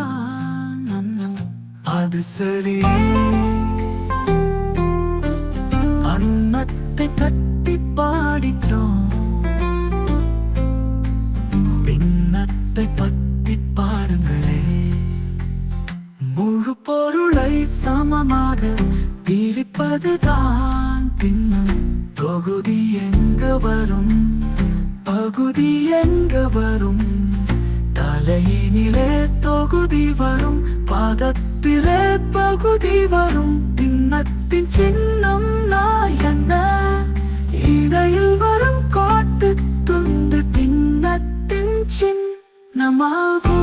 தான் அன்னம் அது சரி. அன்னத்தை பற்றி பாடிட்டோம், பின்னத்தை பற்றி பாடுங்களே. முழு பொருளை சமமாக பிரிப்பதுதான் பின்னம். தொகுதி எங்க வரும், பகுதி எங்க வரும்? தலையினிலே தொகுதி வரும், பாதத்திலே பகுதி வரும். பின்னத்தின் சின்னம் நான் என்ன? இடையில் வரும் காட்டு துண்டு பின்னத்தின் சின்னமாகும்.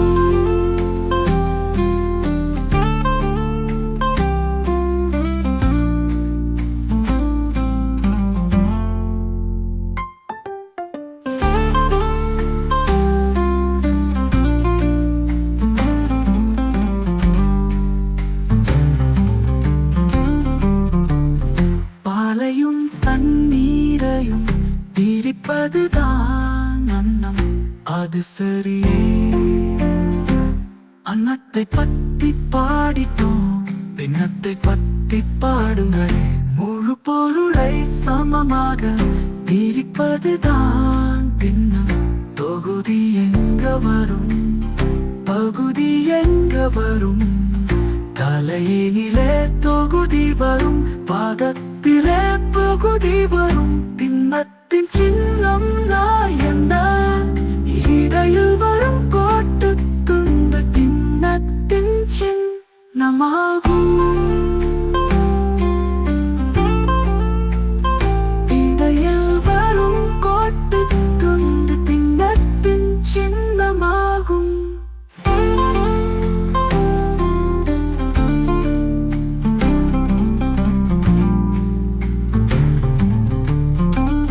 தண்ணீரையும் பிரிப்பதுதான் அன்னம் அது சரி. அன்னத்தை பத்தி பாடிட்டோம், பின்னத்தை பத்தி பாடுங்களே. முழு பொருளை சமமாக பிரிப்பதுதான் பின்னம். தொகுதி எங்க வரும், பகுதி எங்க வரும்? தலையினிலே தொகுதி வரும், பாதத்திலே பகுதி வரும். பின்னத்தின் சின்னம் நான் என்ன? இடையில் வரும் கோட்டு துண்டு பின்னத்தின் சின்னமாகும்.